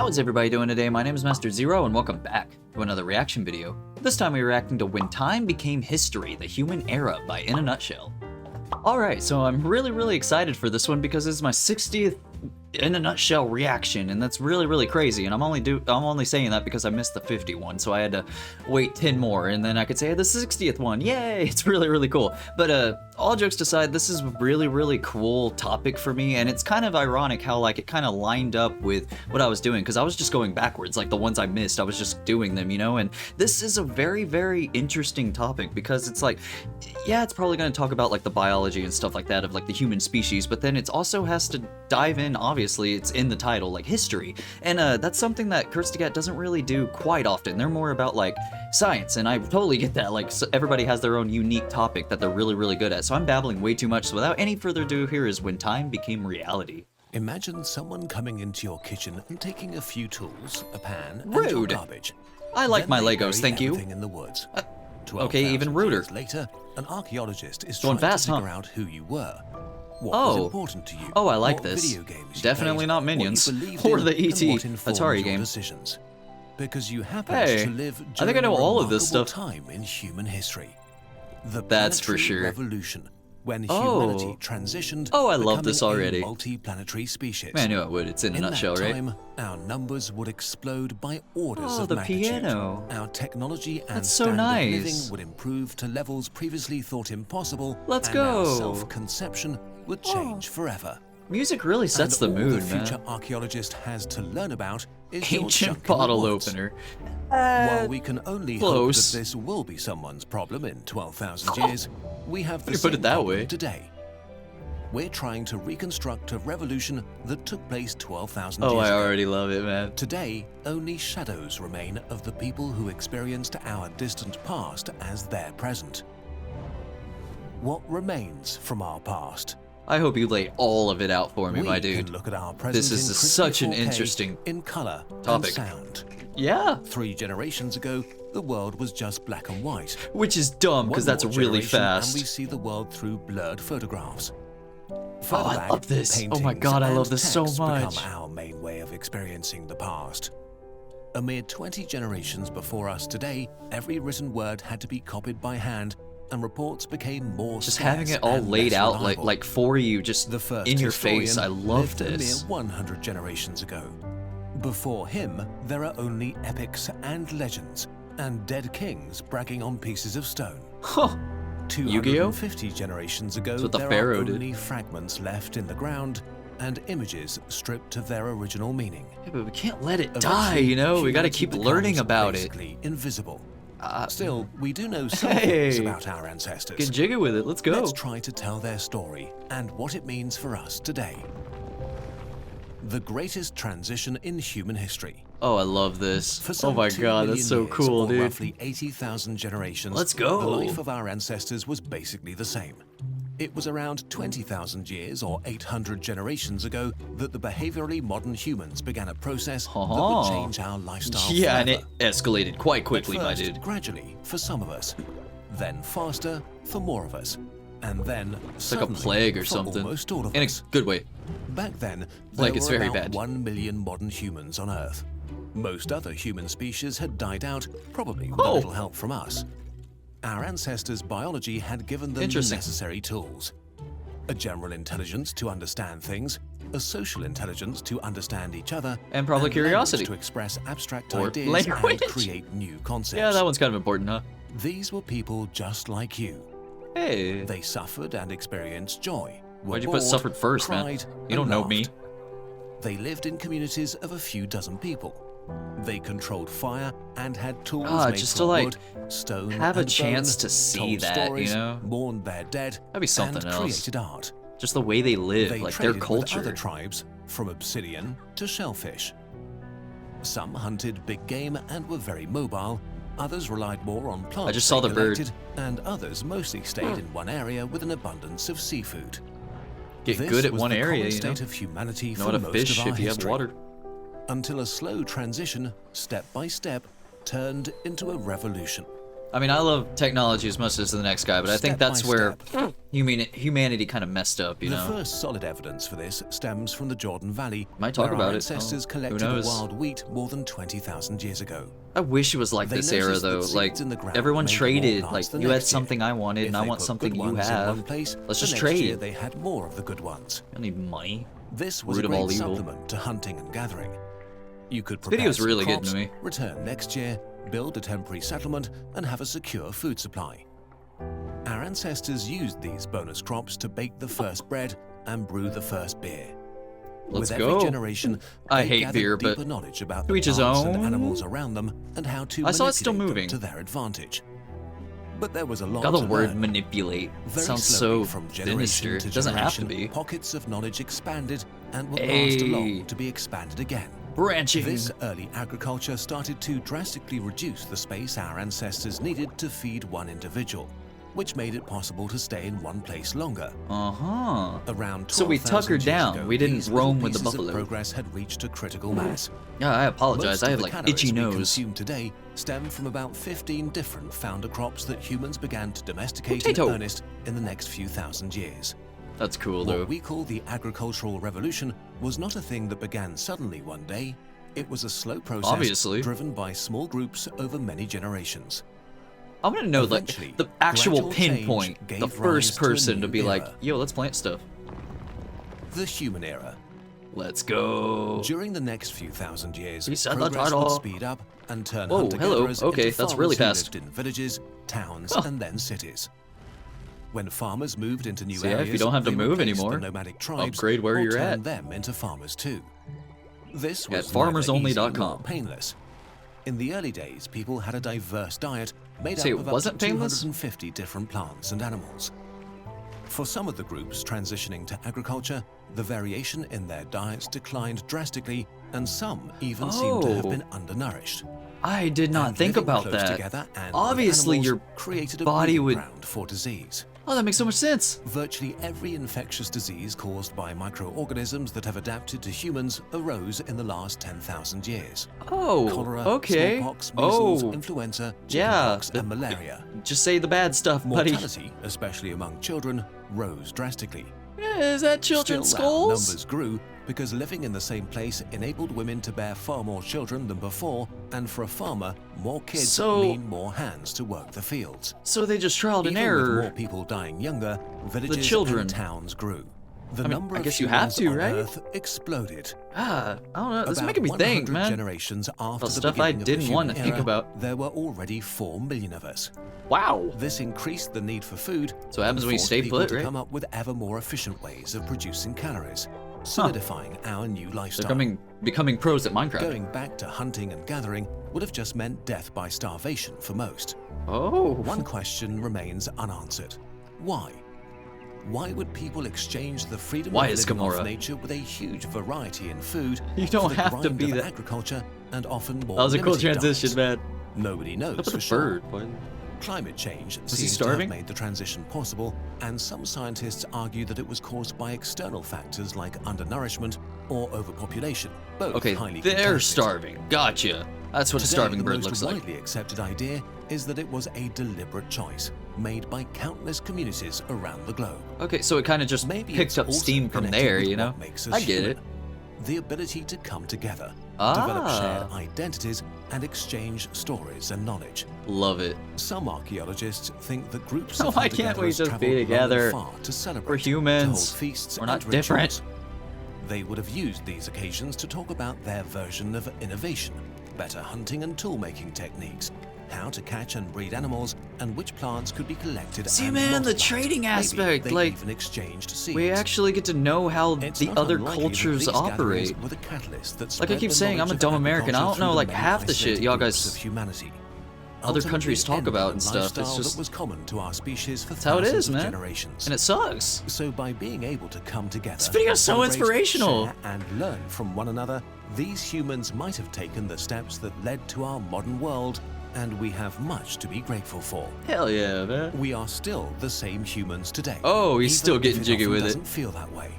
How is everybody doing today? My name is Master Zero and welcome back to another reaction video. This time we're reacting to When Time Became History, The Human Era by In a Nutshell. Alright, so I'm really excited for this one because it's my 60th In a Nutshell reaction, and that's really crazy, and I'm only saying that because I missed the 50 one, so I had to wait 10 more, and then I could say the 60th one. Yay! It's really cool. But all jokes aside, this is a really cool topic for me, and it's kind of ironic how like it kind of lined up with what I was doing, because I was just going backwards, like the ones I missed, I was just doing them, you know. And this is a very interesting topic because it's like, yeah, it's probably going to talk about like the biology and stuff like that of like the human species, but then it also has to dive in, obviously it's in the title, like history, and that's something that Kurzgesagt doesn't really do quite often. They're more about like science, and I totally get that, like so everybody has their own unique topic that they're really good at, so I'm babbling way too much, so without any further ado, here is When Time Became Reality. Imagine someone coming into your kitchen and taking a few tools, a pan, and Rude. your garbage. I like Then my they Legos, bury thank you. everything in the woods. Okay, even ruder. Years later, an archaeologist is Going trying fast, to figure huh? out who you were. What was important to you? Oh, I like what this. Video games you Definitely played, not what you Minions believed or in, the ET and what informed Atari your game. decisions. Because you happened Hey, to live I think during I know a all of this remarkable stuff. time in human history. The That's for planetary sure. revolution, when Oh. humanity transitioned. Oh, I love this becoming already. A multi-planetary species. Man, I knew I would. It's in a nutshell, that right? time, our numbers would explode by orders Oh, of the magnitude. piano. Our technology and That's so standard nice. of living would improve to levels previously thought impossible. Let's and our go. self-conception would change forever. Music really sets the and all mood, the future man. archaeologist has to learn about is your Ancient junk in the bottle woods. opener. While we can only close. hope that this will be someone's problem in 12,000 years, we have the You put same it that problem way. today. We're trying to reconstruct a revolution that took place 12,000 Oh, years I ago. already love it, man. Today, only shadows remain of the people who experienced our distant past as their present. What remains from our past? I hope you lay all of it out for me, We my dude. can look at our present This is in such an 4K, interesting in color topic. and sound. Yeah, 3 generations ago, the world was just black and white. which is dumb because One that's more really generation fast. And we see the world through blurred photographs. Oh, Further I back, love this. Oh my paintings God, I and love this so text much. become our main way of experiencing the past. A mere 20 generations before us today, every written word had to be copied by hand, and reports became more Just scarce having it all and laid less out reliable. like for you, just The first in your historian face. I love lived a this. mere 100 generations ago. Before him, there are only epics and legends, and dead kings bragging on pieces of stone. Huh. Yu-Gi-Oh? 250 generations ago, That's what the there Pharaoh are did. only fragments left in the ground and images stripped of their original meaning. Yeah, but we can't let it die, Eventually, you know? We gotta humanity keep learning becomes about it. basically invisible. Uh, Still, we do know some Hey. things about our ancestors. Get jiggy with it. Let's go. Let's try to tell their story and what it means for us today. The greatest transition in human history. Oh, I love this. For Oh some my 2 God, million that's so years, cool, or dude. roughly 80,000 generations. Let's go. The life of our ancestors was basically the same. It was around 20,000 years or 800 generations ago that the behaviorally modern humans began a process that would change our lifestyle Yeah, and forever. it escalated quite quickly, At my first, dude. gradually for some of us, then faster for more of us, and then It's like a plague or something. almost all of In a us. good way. Back then, Like there it's were very about bad. 1 million modern humans on Earth. Most other human species had died out, probably with a Oh. little help from us. Our ancestors' biology had given them the Interesting. necessary tools. A general intelligence to understand things, a social intelligence to understand each other, And probably language curiosity. to express abstract Or ideas language. and create new concepts. Yeah, that one's kind of important, huh? These were people just like you. Hey. They suffered and experienced joy. were Why'd you put bored, suffered first, man? cried, You don't and know me. laughed. They lived in communities of a few dozen people. They controlled fire and had tools made just from to, like, wood, stone, have a and chance bone, to see told that, you stories, know? mourned their dead, That'd be something and else. created art. Just the way they live, They like their traded with culture. other tribes, from obsidian to shellfish. Some hunted big game and were very mobile. Others relied more on plants I just saw they the bird. collected, and others mostly stayed in one area with an abundance of seafood. Get This good at was one the area, common you know? state of humanity Know for how to most fish of our if you have history, water. until a slow transition, step by step, turned into a revolution. I mean, I love technology as much as the next guy, but I think Step by that's where step. humanity kind of messed up, you The know? first solid evidence for this stems from the Jordan Valley, Might talk where about our it. ancestors Oh, who collected knows? wild wheat more than 20,000 years ago. I wish it was like They this era, noticed that though. seeds Like, in the ground everyone made more traded. plants Like, the you had next year. something I wanted, If and I they want put something good you ones in have. one place, Let's the just next year trade. they had more of the good ones. I need money. This was Root a of all great evil. supplement to hunting and gathering. You could This prepare video's some really getting crops, to me. return next year, build a temporary settlement, and have a secure food supply. Our ancestors used these bonus crops to bake the first bread and brew the first beer. Let's With go. every generation, I they hate gathered beer, but deeper knowledge about to the each his plants and own. animals around them and how to I saw it still manipulate them moving. to their advantage. But there was a lot God, the to word learn. manipulate Very sounds slowly, so from generation sinister. to It doesn't have to generation, be. pockets of knowledge expanded and were passed Hey. along to be expanded again. Branching. This early agriculture started to drastically reduce the space our ancestors needed to feed one individual, which made it possible to stay in one place longer. Uh-huh. Around 12,000 So we tuckered years down. ago, We didn't these little roam with the pieces of buffalo. Progress had reached a critical mass. Yeah, I apologize. Most I of have the like calories itchy we nose. consume today stem from about 15 different founder crops that humans began to domesticate Potato. in earnest in the next few thousand years. That's cool, though. What we call the agricultural revolution was not a thing that began suddenly one day. It was a slow process Obviously. driven by small groups over many generations. I want to know, like, Eventually, the actual gradual change pinpoint, gave the rise first to a person to new be like, era. yo, let's plant stuff. The human era. Let's go. During the next few thousand years, We said the progress title. would speed up and turn Whoa, hunter-gatherers hello. Okay, into that's farmers really who fast. lived in villages, towns, Huh. and then cities. When farmers moved into new So yeah, if areas, you don't have to they move replaced anymore, the nomadic tribes upgrade where or you're turned at. them into farmers too. This At was neither farmersonly.com. easy nor painless. In the early days, people had a diverse diet made Say up it of up wasn't to painless? 250 different plants and animals. For some of the groups transitioning to agriculture, the variation in their diets declined drastically, and some even seem to have Oh. been undernourished. I did not And think living about close that. together and with Obviously, animals your created a body breeding would- ground for disease. Oh, that makes so much sense. Virtually every infectious disease caused by microorganisms that have adapted to humans arose in the last 10,000 years. Oh, Cholera, okay. smallpox, measles, Oh, influenza, yeah. chickenpox, and malaria. Just say the bad stuff, buddy. Mortality, especially among children, rose drastically. Yeah, is that children's Still, our skulls? numbers grew because living in the same place enabled women to bear far more children than before, and for a farmer, more kids So- mean more hands to work the fields. So they just trialed and Even with more error. people dying younger, villages children. and towns grew. The I mean, number I of guess you have humans to, on right? Earth exploded. Ah, I don't know. This is About making me think, 100 man. generations after About the stuff I beginning of the didn't human want to think era, about. there were already 4 million of us. Wow. This increased the need for food. So what happens and when you forced stay people put, to right? come up with ever more efficient ways of producing calories, solidifying our new lifestyle. They're becoming pros at Minecraft. Going back to hunting and gathering would have just meant death by starvation for most. Oh. One question remains unanswered. Why? Why would people exchange the freedom Why of is living off Gamora? nature with a huge variety in food You don't for the have to grind be of that- agriculture and often more That was a cool limited transition, diets? man. Nobody knows Look at for the sure. bird. Climate change he seems to starving? have made the transition possible, and some scientists argue that it was caused by external factors like undernourishment or overpopulation, both Okay, highly they're contested. starving. Gotcha. That's what a Today, starving the bird most looks like. widely accepted idea is that it was a deliberate choice made by countless communities around the globe. Okay, so it kind of just Maybe picked it's up also steam from connected there, with you know? what makes us I get human. it. The ability to come together, Ah. develop shared identities, and exchange stories and knowledge. Love it. Some archaeologists think that groups Oh, of why can't we hunter-gatherers just be traveled long and together? far to celebrate, We're humans. to hold feasts We're not and different. rituals. They would have used these occasions to talk about their version of innovation, better hunting and tool-making techniques, how to catch and breed animals, and which plants could be collected See, and man, the multiplied. trading Maybe aspect, they like, even exchanged seeds. We actually get to know how It's the not other unlikely that cultures these gatherings operate. were the catalyst that Like I spread keep the saying, I'm a knowledge of dumb American. I agriculture don't know through like the half many the shit isolated y'all groups guys of humanity. other countries Ultimately talk about ended and a stuff. It's lifestyle just that was common to our species for it's how it thousands is, of man. generations. And it sucks. So by being able to come together, This video is so celebrate, inspirational. share, and learn from one another, these humans might have taken the steps that led to our modern world, and we have much to be grateful for. Hell yeah, man. We are still the same humans today. Oh, he's even still if getting it jiggy often with it. doesn't feel that way.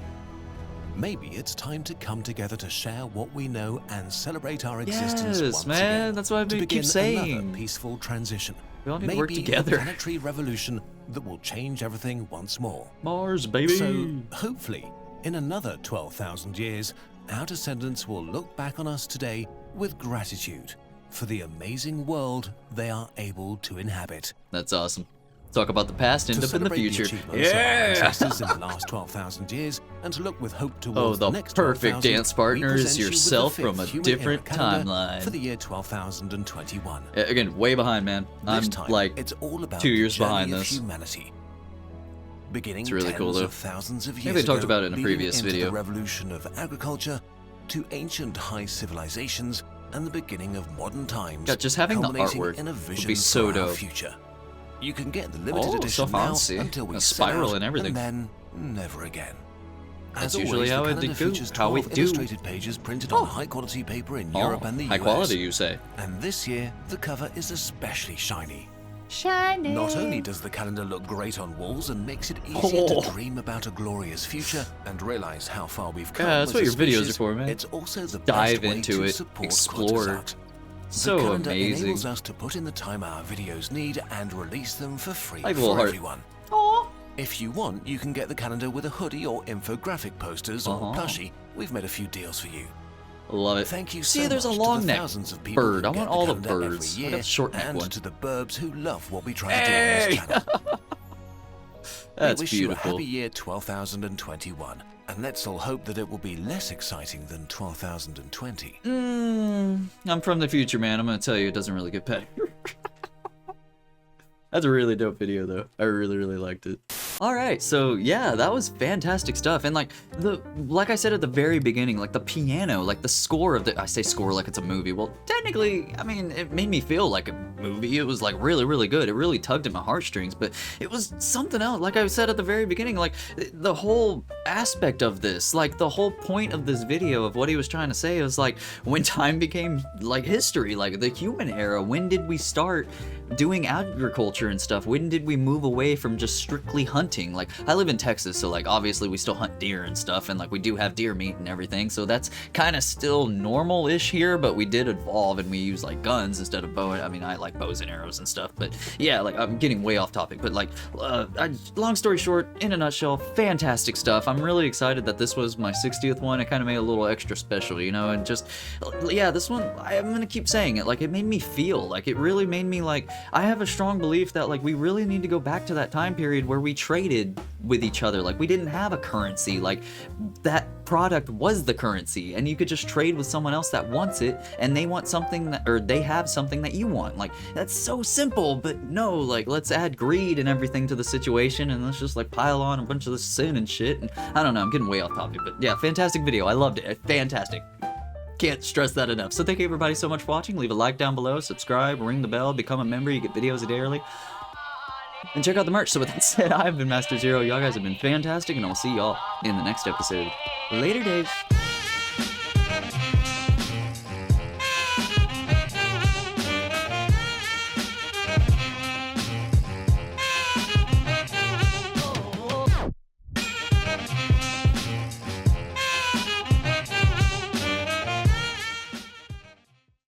Maybe it's time to come together to share what we know and celebrate our existence Yes, once man. again. That's what I to keep begin saying. another peaceful transition. We all need to Maybe work together. a planetary revolution that will change everything once more. Mars, baby. So, hopefully, in another 12,000 years, our descendants will look back on us today with gratitude for the amazing world they are able to inhabit. That's awesome. Talk about the past, end up in the future. Of our ancestors in the last 12,000 years, and to look with hope towards the next perfect 12,000, dance partner is we present you with the yourself fifth from a human different era calendar timeline. for the year 12,021. Again, way behind, man. I'm This time, like it's all about 2 years the journey behind of this. humanity. Beginning It's really tens cool, though. of thousands of I years think they talked ago, about it in a leading previous into video. the revolution of agriculture to ancient high civilizations and the beginning of modern times. God, just having the culminating artwork in a would vision be so for our dope. future. You can get the limited Oh, edition so now fancy. until we A sell spiral out, and everything. and then never again. That's As usually always, how the it calendar do- features how we 12 do. illustrated pages printed on high-quality paper in Europe and the high US. quality, you say? And this year, the cover is especially shiny. Shiny. Not only does the calendar look great on walls and makes it easier to dream about a glorious future and realize how far we've come. Yeah, that's as what a your videos species, are for, man. It's also the Dive best way into to it, support explore. Kurzgesagt. So the calendar amazing. enables us to put in the time our videos need and release them for free Like a little for heart. everyone. Aw. If you want, you can get the calendar with a hoodie or infographic posters or plushie. We've made a few deals for you. Love it. Thank you See, so there's a much long to the neck thousands of people bird. who I get want all the calendar every birds. I year, got the short neck and one. to the burbs who love what we try to do on this channel. That's we wish beautiful. you a happy year 12,021, and let's all hope that it will be less exciting than 12,020. I'm from the future, man. I'm gonna tell you, it doesn't really get better. That's a really dope video, though. I really, really liked it. All right, so yeah, that was fantastic stuff. And like I said at the very beginning, like the piano, like the score of I say score like it's a movie. Well, technically, I mean, it made me feel like a movie. It was like really, really good. It really tugged at my heartstrings, but it was something else. Like I said at the very beginning, like the whole aspect of this, like the whole point of this video of what he was trying to say was like when time became like history, like the human era. When did we start doing agriculture and stuff? When did we move away from just strictly hunting? Like I live in Texas, so like obviously we still hunt deer and stuff, and like we do have deer meat and everything, so that's kind of still normal-ish here, but we did evolve and we use like guns instead of bow. I mean, I like bows and arrows and stuff, but yeah, like I'm getting way off topic, but like long story short, in a nutshell, fantastic stuff. I'm really excited that this was my 60th one. It kind of made it a little extra special, you know, and just yeah, this one, I'm gonna keep saying it, like it made me feel like it really made me like I have a strong belief that like we really need to go back to that time period where we traded with each other. Like we didn't have a currency, like that product was the currency, and you could just trade with someone else that wants it, and they want something that, or they have something that you want. Like that's so simple, but no, like let's add greed and everything to the situation, and let's just like pile on a bunch of this sin and shit. And I don't know, I'm getting way off topic, but yeah, fantastic video. I loved it. Fantastic. Can't stress that enough. So thank you everybody so much for watching. Leave a like down below, subscribe, ring the bell, become a member. You get videos a day early. And check out the merch. So with that said, I've been Master Zero. Y'all guys have been fantastic, and I'll see y'all in the next episode. Later, days.